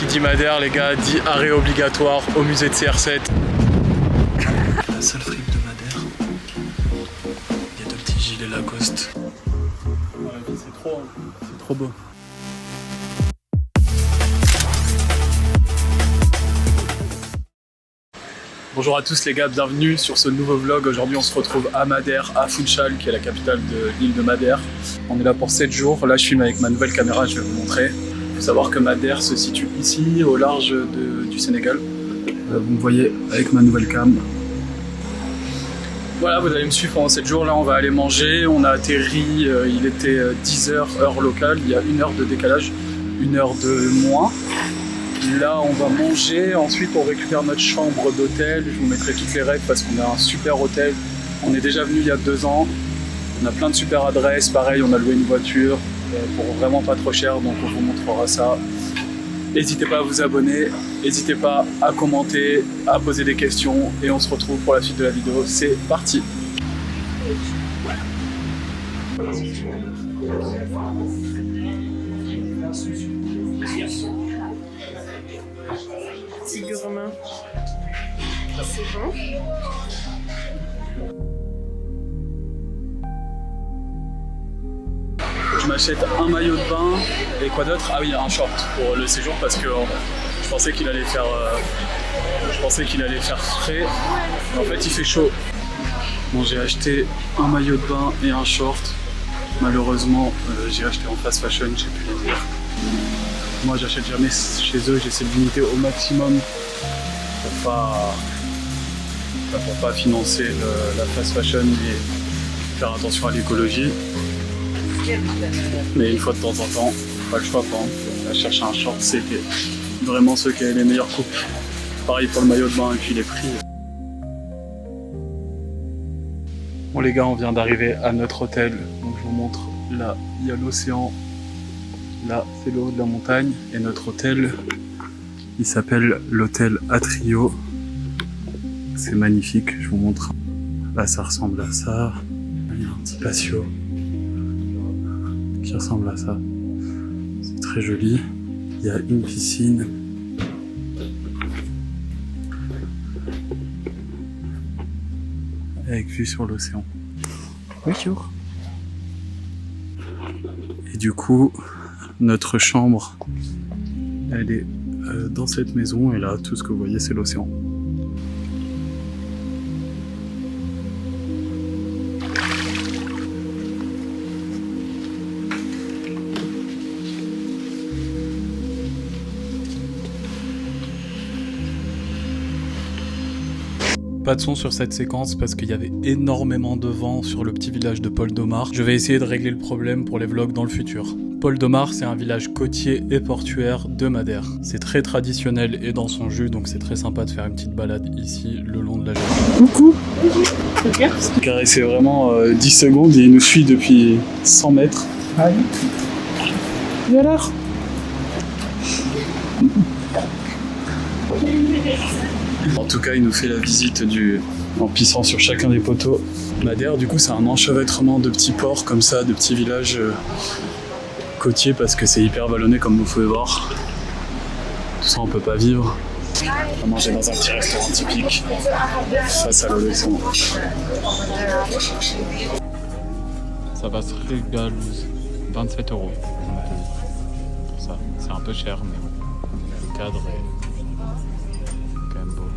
Qui dit Madère, les gars, dit arrêt obligatoire au musée de CR7. La seule fripe de Madère. Il y a deux petits gilets Lacoste. Ouais, c'est trop beau. Bonjour à tous les gars, bienvenue sur ce nouveau vlog. Aujourd'hui on se retrouve à Madère, à Funchal, qui est la capitale de l'île de Madère. On est là pour 7 jours, là je filme avec ma nouvelle caméra, je vais vous montrer. Il faut savoir que Madère se situe ici, au large du Sénégal. Vous me voyez avec ma nouvelle cam. Voilà, vous allez me suivre pendant 7 jours, là on va aller manger. On a atterri, il était 10h heure locale, il y a 1 heure de décalage, 1 heure de moins. Là on va manger, ensuite on récupère notre chambre d'hôtel, je vous mettrai toutes les règles parce qu'on a un super hôtel. On est déjà venu il y a 2 ans, on a plein de super adresses, pareil on a loué une voiture pour vraiment pas trop cher, donc on vous montrera ça. N'hésitez pas à vous abonner, n'hésitez pas à commenter, à poser des questions et on se retrouve pour la suite de la vidéo, c'est parti. Tigre main. C'est bon. Je m'achète un maillot de bain et quoi d'autre? Ah oui, un short pour le séjour parce que je pensais qu'il allait faire frais. Mais en fait, il fait chaud. Bon, j'ai acheté un maillot de bain et un short. Malheureusement, j'ai acheté en fast fashion, j'ai pu les dire. Moi, j'achète jamais chez eux, j'essaie de limiter au maximum pour pas financer la fast fashion et faire attention à l'écologie. Mais une fois de temps en temps, pas le choix quand on va chercher un short, c'est vraiment ceux qui avaient les meilleures coupes. Pareil pour le maillot de bain et puis les prix. Bon les gars, on vient d'arriver à notre hôtel, donc je vous montre, là il y a l'océan. Là, c'est le haut de la montagne et notre hôtel, il s'appelle l'hôtel Atrio. C'est magnifique, je vous montre. Là, ça ressemble à ça. Il y a un petit patio qui ressemble à ça. C'est très joli. Il y a une piscine. Avec vue sur l'océan. Bonjour. Et du coup, notre chambre, elle est dans cette maison et là, tout ce que vous voyez, c'est l'océan. Pas de son sur cette séquence parce qu'il y avait énormément de vent sur le petit village de Paul-d'Omar. Je vais essayer de régler le problème pour les vlogs dans le futur. Paul-d'Omar, c'est un village côtier et portuaire de Madère. C'est très traditionnel et dans son jus, donc c'est très sympa de faire une petite balade ici le long de la journée. Coucou. Caresser vraiment 10 secondes et il nous suit depuis 100 mètres. Allez. Et alors? En tout cas, il nous fait la visite en pissant sur chacun des poteaux. Madère, du coup, c'est un enchevêtrement de petits ports comme ça, de petits villages côtiers parce que c'est hyper vallonné comme vous pouvez voir. Tout ça, on peut pas vivre. On va manger dans un petit restaurant typique face à l'océan. Ça va se régaler. 27 € pour ça. C'est un peu cher, mais le cadre est quand même beau.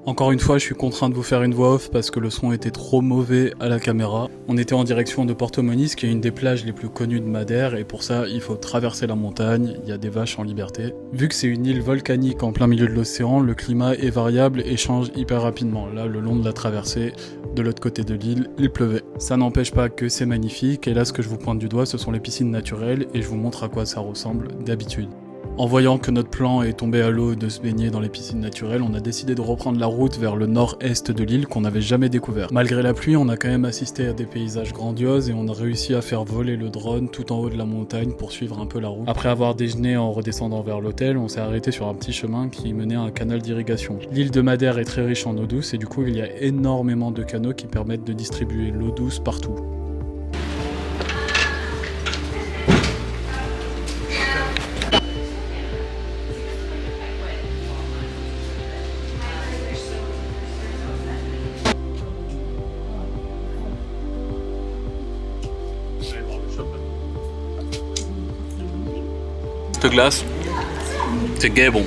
Encore une fois, je suis contraint de vous faire une voix off parce que le son était trop mauvais à la caméra. On était en direction de Porto Moniz, qui est une des plages les plus connues de Madère, et pour ça, il faut traverser la montagne, il y a des vaches en liberté. Vu que c'est une île volcanique en plein milieu de l'océan, le climat est variable et change hyper rapidement. Là, le long de la traversée, de l'autre côté de l'île, il pleuvait. Ça n'empêche pas que c'est magnifique, et là, ce que je vous pointe du doigt, ce sont les piscines naturelles, et je vous montre à quoi ça ressemble d'habitude. En voyant que notre plan est tombé à l'eau de se baigner dans les piscines naturelles, on a décidé de reprendre la route vers le nord-est de l'île qu'on n'avait jamais découvert. Malgré la pluie, on a quand même assisté à des paysages grandioses et on a réussi à faire voler le drone tout en haut de la montagne pour suivre un peu la route. Après avoir déjeuné en redescendant vers l'hôtel, on s'est arrêté sur un petit chemin qui menait à un canal d'irrigation. L'île de Madère est très riche en eau douce et du coup il y a énormément de canaux qui permettent de distribuer l'eau douce partout. Cette glace, c'est gay bon.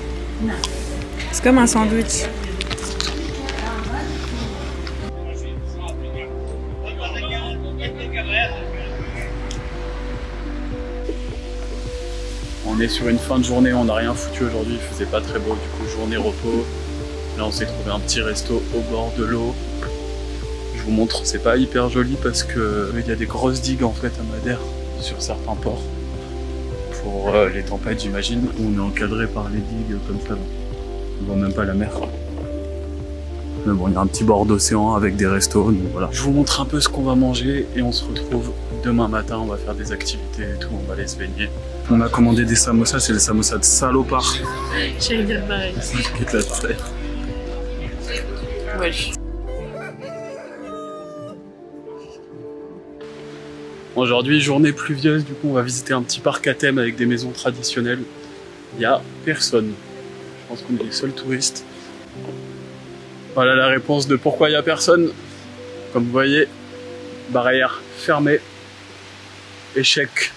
C'est comme un sandwich. On est sur une fin de journée, on n'a rien foutu aujourd'hui, il faisait pas très beau, du coup journée repos. Là on s'est trouvé un petit resto au bord de l'eau. Je vous montre, c'est pas hyper joli parce que il y a des grosses digues en fait à Madère sur certains ports. Pour les tempêtes j'imagine, on est encadré par les digues comme ça. On voit même pas la mer. Mais bon, il y a un petit bord d'océan avec des restos, donc voilà. Je vous montre un peu ce qu'on va manger et on se retrouve demain matin, on va faire des activités et tout, on va aller se baigner. On a commandé des samosas, c'est des samosas de salopard. J'allais dire pareil. Wesh. Aujourd'hui, journée pluvieuse, du coup on va visiter un petit parc à thème avec des maisons traditionnelles. Il n'y a personne. Je pense qu'on est les seuls touristes. Voilà la réponse de pourquoi il n'y a personne. Comme vous voyez, barrière fermée. Échec.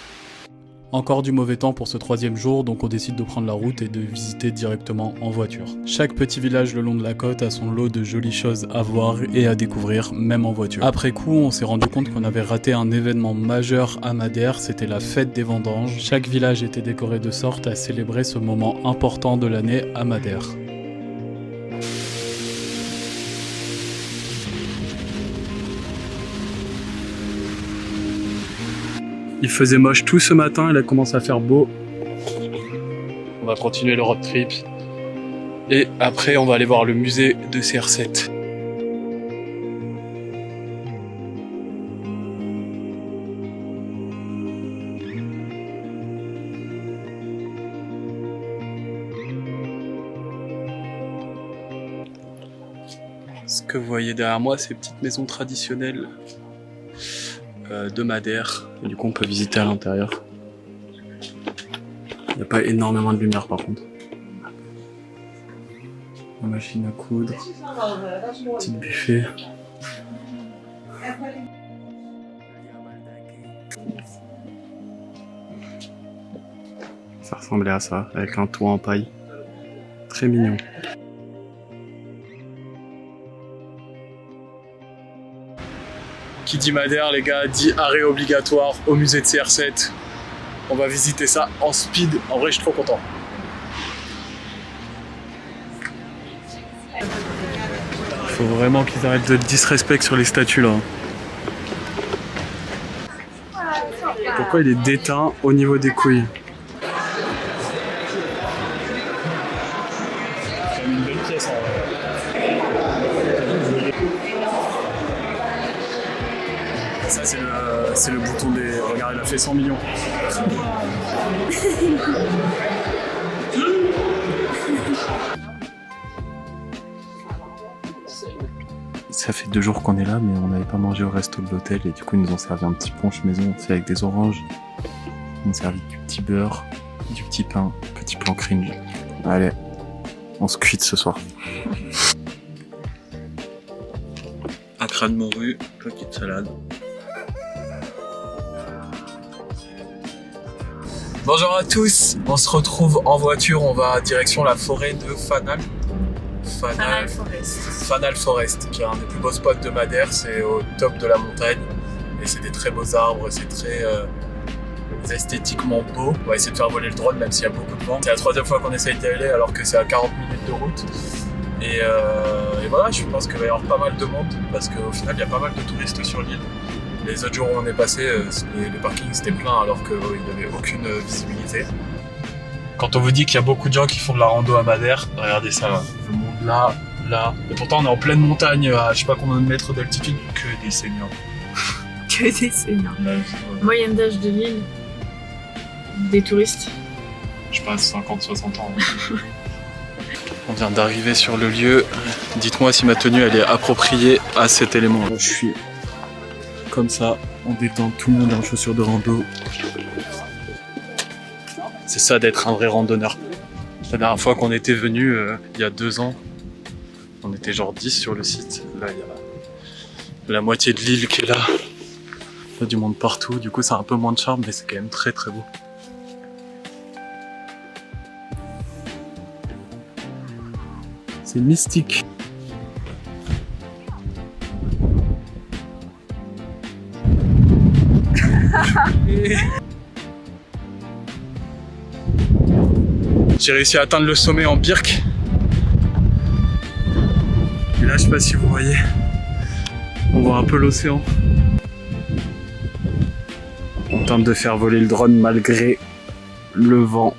Encore du mauvais temps pour ce troisième jour, donc on décide de prendre la route et de visiter directement en voiture. Chaque petit village le long de la côte a son lot de jolies choses à voir et à découvrir, même en voiture. Après coup, on s'est rendu compte qu'on avait raté un événement majeur à Madère, c'était la fête des vendanges. Chaque village était décoré de sorte à célébrer ce moment important de l'année à Madère. Il faisait moche tout ce matin, il a commencé à faire beau. On va continuer le road trip. Et après, on va aller voir le musée de CR7. Ce que vous voyez derrière moi, c'est une petite maison traditionnelle de Madère. Et du coup, on peut visiter à l'intérieur. Il n'y a pas énormément de lumière par contre. La machine à coudre. Petit buffet. Ça ressemblait à ça, avec un toit en paille. Très mignon. Qui dit Madère, les gars, dit arrêt obligatoire au musée de CR7. On va visiter ça en speed. En vrai, je suis trop content. Faut vraiment qu'ils arrêtent de disrespect sur les statues là. Pourquoi il est déteint au niveau des couilles? C'est une belle pièce en vrai. Ça c'est le bouton des... Regarde, il a fait 100 millions. Ça fait 2 jours qu'on est là, mais on n'avait pas mangé au resto de l'hôtel et du coup ils nous ont servi un petit punch maison, c'est avec des oranges. Ils nous ont servi du petit beurre, du petit pain, petit plan cringe. Allez, on se cuite ce soir. Un crâne morue, petite salade. Bonjour à tous, on se retrouve en voiture, on va direction la forêt de Fanal. Fanal Forest. Fanal Forest, qui est un des plus beaux spots de Madère. C'est au top de la montagne et c'est des très beaux arbres, c'est très esthétiquement beau. On va essayer de faire voler le drone même s'il y a beaucoup de vent. C'est la 3e fois qu'on essaye d'y aller alors que c'est à 40 minutes de route. Et voilà, je pense qu'il va y avoir pas mal de monde parce qu'au final il y a pas mal de touristes sur l'île. Les autres jours où on est passé, les parkings étaient pleins alors qu'il n'y avait aucune visibilité. Quand on vous dit qu'il y a beaucoup de gens qui font de la rando à Madère, regardez ça là, le monde là, là. Et pourtant on est en pleine montagne à je sais pas combien de mètres d'altitude, que des seniors. Que des seniors. Moyenne d'âge de l'île des touristes. Je passe 50-60 ans. On vient d'arriver sur le lieu. Dites-moi si ma tenue elle est appropriée à cet élément. Je suis comme ça, en détente, tout le monde est en chaussures de rando. C'est ça d'être un vrai randonneur. La dernière fois qu'on était venu, il y a 2 ans, on était genre 10 sur le site. Là, il y a la moitié de l'île qui est là. Il y a du monde partout, du coup ça a un peu moins de charme, mais c'est quand même très très beau. C'est mystique. J'ai réussi à atteindre le sommet en birk. Et là, je sais pas si vous voyez, on voit un peu l'océan. On tente de faire voler le drone malgré le vent.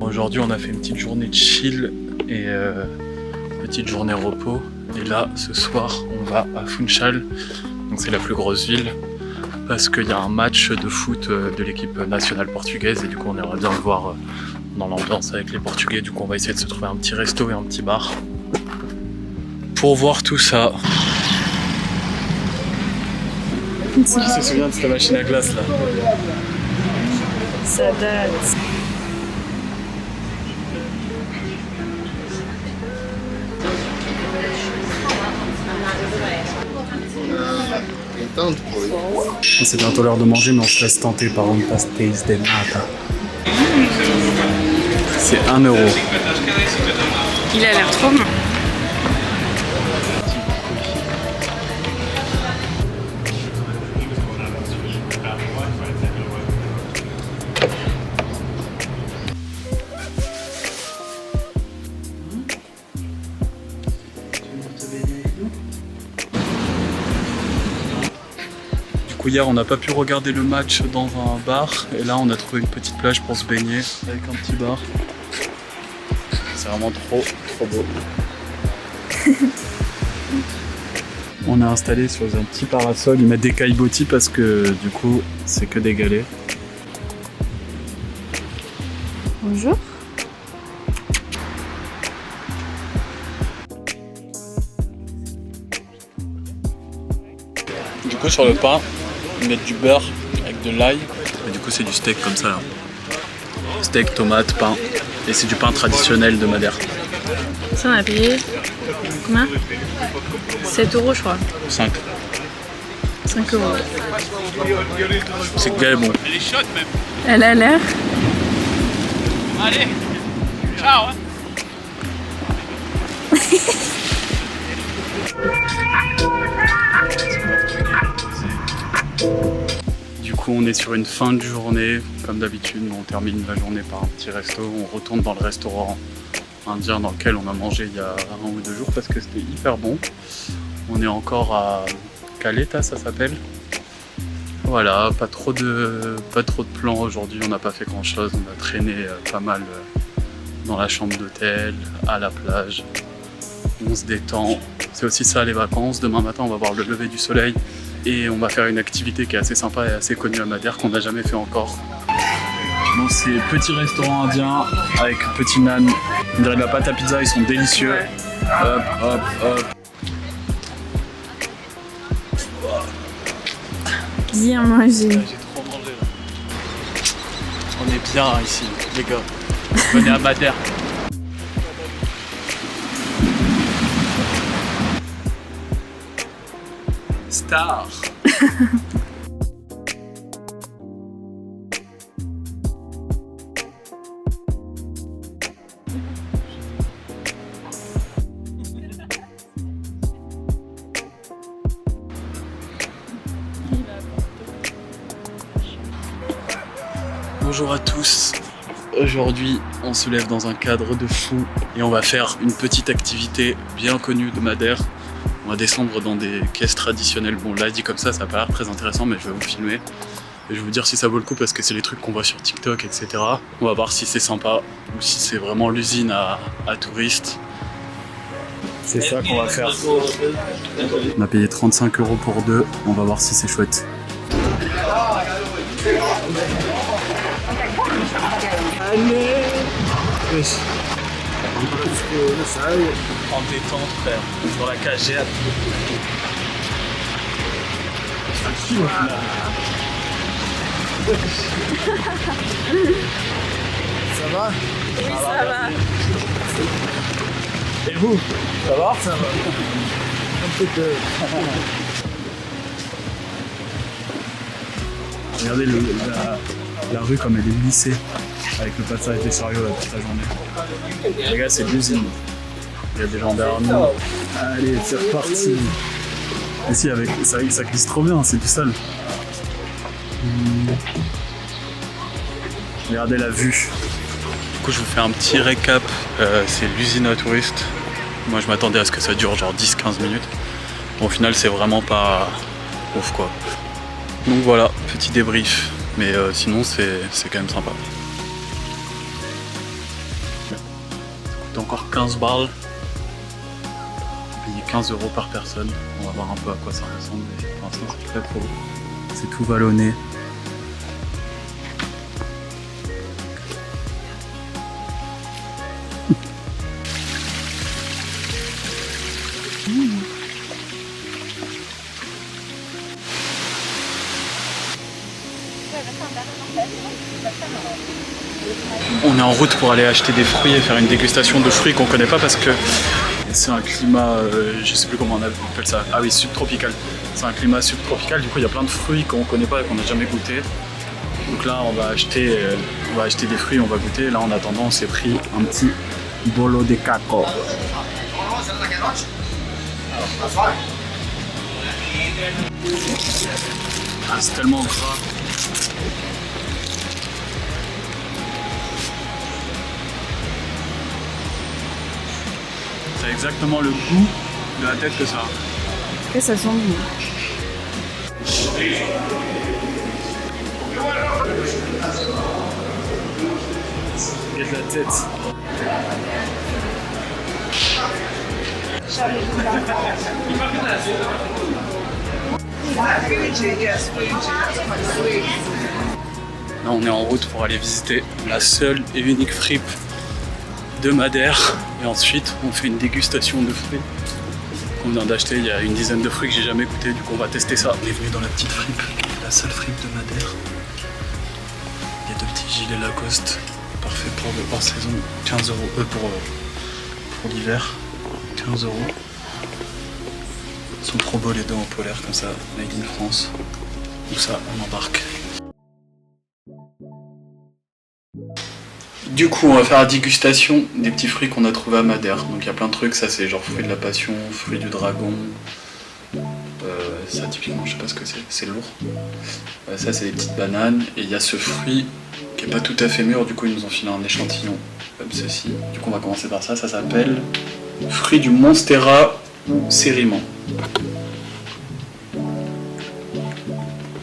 Aujourd'hui on a fait une petite journée de chill et petite journée repos. Et là ce soir on va à Funchal, donc c'est la plus grosse ville, parce qu'il y a un match de foot de l'équipe nationale portugaise et du coup on aimerait bien le voir dans l'ambiance avec les Portugais. Du coup on va essayer de se trouver un petit resto et un petit bar pour voir tout ça. Qui se souvient de cette machine à glace là? Ça date. C'est bientôt l'heure de manger, mais on se laisse tenter par un pastéis de nata. C'est 1 €. Il a l'air trop bon. Hier on n'a pas pu regarder le match dans un bar et là on a trouvé une petite plage pour se baigner avec un petit bar. C'est vraiment trop beau. On est installé sur un petit parasol, ils mettent des caillebotis parce que du coup c'est que des galets. Bonjour. Du coup sur le pain, ils mettent du beurre avec de l'ail. Et du coup c'est du steak comme ça là. Steak, tomate, pain. Et c'est du pain traditionnel de Madère. Ça on a payé combien? 7 € je crois. 5. 5 €. C'est gay bon. Elle a l'air. Allez, ciao. Du coup on est sur une fin de journée, comme d'habitude on termine la journée par un petit resto, on retourne dans le restaurant indien dans lequel on a mangé il y a 1 ou 2 jours parce que c'était hyper bon. On est encore à Caleta ça s'appelle. Voilà, pas trop de plans aujourd'hui, on n'a pas fait grand chose, on a traîné pas mal dans la chambre d'hôtel, à la plage, on se détend. C'est aussi ça les vacances, demain matin on va voir le lever du soleil. Et on va faire une activité qui est assez sympa et assez connue à Madère qu'on n'a jamais fait encore. Donc c'est petit restaurant indien avec petit naan. On dirait de la pâte à pizza, ils sont délicieux. Ouais. Hop, hop, hop. Bien mangé. J'ai trop mangé là. On est bien ici, les gars. Venez à Madère. Star. Bonjour à tous. Aujourd'hui, on se lève dans un cadre de fou et on va faire une petite activité bien connue de Madère. On va descendre dans des caisses traditionnelles. Bon, là dit comme ça a pas l'air très intéressant, mais je vais vous filmer et je vais vous dire si ça vaut le coup parce que c'est les trucs qu'on voit sur TikTok, etc. On va voir si c'est sympa ou si c'est vraiment l'usine à touristes. C'est ça qu'on va faire. On a payé 35 € pour deux. On va voir si c'est chouette. Allez! En détente, frère, sur la cagette. Ça va? Oui, ça va. Et vous? Ça va? Ça va. Un peu de... Regardez la rue comme elle est lissée avec le passage des chariots là, toute la journée. Les gars, c'est l'usine. Il y a des gendarmes. Allez, c'est reparti. Ici, avec ça glisse trop bien, c'est du sale. Regardez la vue. Du coup, je vous fais un petit récap. C'est l'usine à touristes. Moi, je m'attendais à ce que ça dure genre 10-15 minutes. Bon, au final, c'est vraiment pas ouf quoi. Donc voilà, petit débrief. Mais sinon, c'est quand même sympa. Ça coûte encore 15 balles. Payer 15 € par personne. On va voir un peu à quoi ça ressemble. Mais pour l'instant, c'est très trop beau. C'est tout vallonné. On est en route pour aller acheter des fruits et faire une dégustation de fruits qu'on connaît pas parce que c'est un climat, je sais plus comment on appelle ça, ah oui, subtropical. C'est un climat subtropical, du coup il y a plein de fruits qu'on connaît pas et qu'on n'a jamais goûté. Donc là on va acheter des fruits, on va goûter. Là en attendant on s'est pris un petit bolo de caco. Ah, c'est tellement gras. C'est exactement le goût de la tête que ça a. Après, ça sent bon. Et de la tête. Là, on est en route pour aller visiter la seule et unique fripe de Madère. Et ensuite, on fait une dégustation de fruits qu'on vient d'acheter. Il y a une dizaine de fruits que j'ai jamais goûté. Du coup, on va tester ça. On est venu dans la petite fripe, la seule fripe de Madère. Il y a deux petits gilets Lacoste, parfait pour le hors saison. 15 € pour l'hiver. 15 €. Ils sont trop beaux les deux en polaire comme ça, made in France. Tout ça, on embarque. Du coup, on va faire la dégustation des petits fruits qu'on a trouvés à Madère. Donc il y a plein de trucs, ça c'est genre fruits de la passion, fruits du dragon. Ça typiquement, je sais pas ce que c'est lourd. Ça c'est des petites bananes. Et il y a ce fruit qui est pas tout à fait mûr, du coup ils nous ont filé un échantillon comme ceci. Du coup on va commencer par ça, ça s'appelle fruit du Monstera ou Cériman.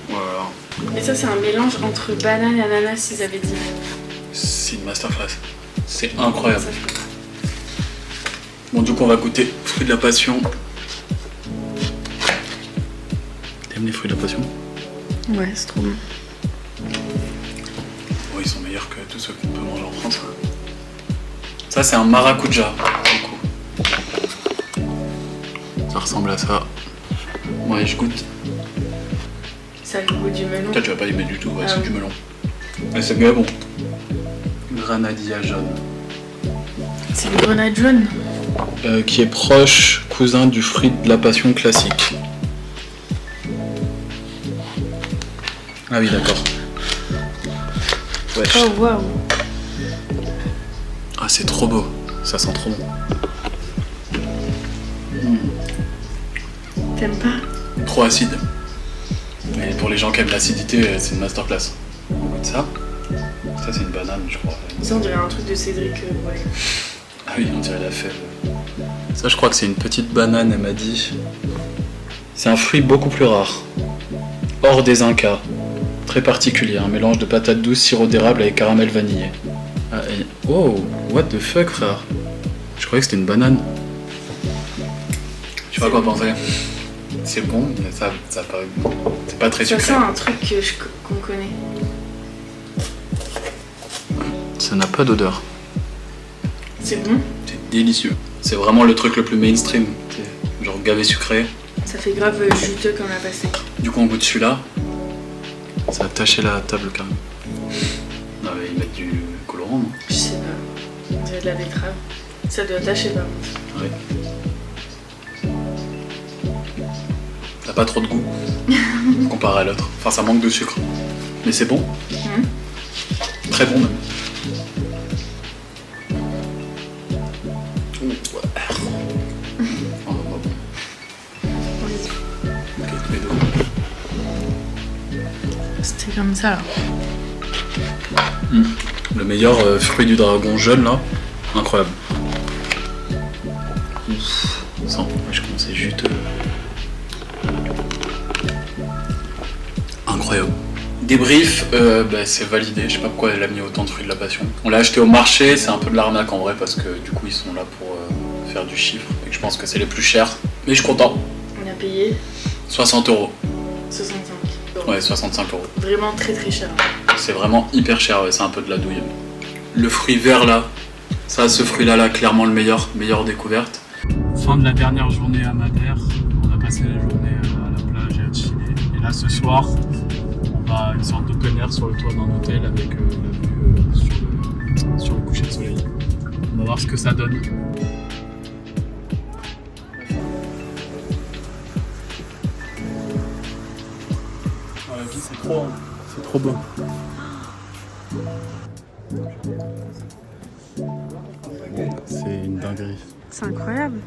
Voilà. Et ça, c'est un mélange entre banane et ananas, ils avaient dit. C'est une masterclass. C'est incroyable. Bon, du coup, on va goûter fruits de la passion. T'aimes les fruits de la passion? Ouais, c'est trop bon. Bon, ils sont meilleurs que tous ceux qu'on peut manger en France. Ça, c'est un maracuja, du coup. Ça ressemble à ça. Ouais, je goûte. Ça a le goût du melon. Toi, tu vas pas aimer du tout, ouais, c'est du melon. Mais c'est bien bon. Granadilla jaune. C'est le grenade jaune. Qui est proche cousin du fruit de la passion classique. Ah oui, d'accord. Ouais. Oh waouh. Ah, c'est trop beau. Ça sent trop bon. T'aimes pas? Trop acide. Mais pour les gens qui aiment l'acidité, c'est une masterclass. On goûte ça. Ça, c'est une banane, je crois. Ça, on dirait un truc de Cédric. Ouais. Ah oui, on dirait la fève. Ça, je crois que c'est une petite banane, elle m'a dit. C'est un fruit beaucoup plus rare. Hors des Incas. Très particulier, un mélange de patates douces, sirop d'érable avec caramel vanillé. Ah, et... Oh, what the fuck, frère? Je croyais que c'était une banane. Je sais pas quoi penser. C'est bon, mais ça paraît... C'est pas très Ça sucré. sent un truc qu'on connaît. Ça n'a pas d'odeur. C'est bon. C'est délicieux. C'est vraiment le truc le plus mainstream. C'est genre gavé sucré. Ça fait grave juteux comme la pastèque. Du coup, on goûte celui-là. Ça a taché la table quand même. Non, mais ils mettent du colorant, non? Je sais pas. On dirait de la betterave. Ça doit tacher par contre. Oui. Ça n'a pas trop de goût comparé à l'autre. Enfin, ça manque de sucre. Mais c'est bon. Très bon même. Oh, bon. Ok, les deux. C'était comme ça là. Le meilleur fruit du dragon jeune là. Incroyable. Ouf. Sans, je commence à juteux. Incroyable. Débrief, c'est validé. Je sais pas pourquoi elle a mis autant de fruits de la passion. On l'a acheté au marché, c'est un peu de l'arnaque en vrai parce que du coup ils sont là pour faire du chiffre et que je pense que c'est les plus chers. Mais je suis content. On a payé 60 €. 65 €. Ouais, 65 €. Vraiment très très cher. C'est vraiment hyper cher, ouais, c'est un peu de la douille. Le fruit vert là, ça, ce fruit là, clairement le meilleure découverte. Fin de la dernière journée à Madère. On a passé la journée à la plage et à chiller. Et là ce soir, on va à une sorte d'open air sur le toit d'un hôtel avec la vue sur le coucher de soleil. On va voir ce que ça donne. Ah, la vie c'est trop beau. C'est une dinguerie. C'est incroyable.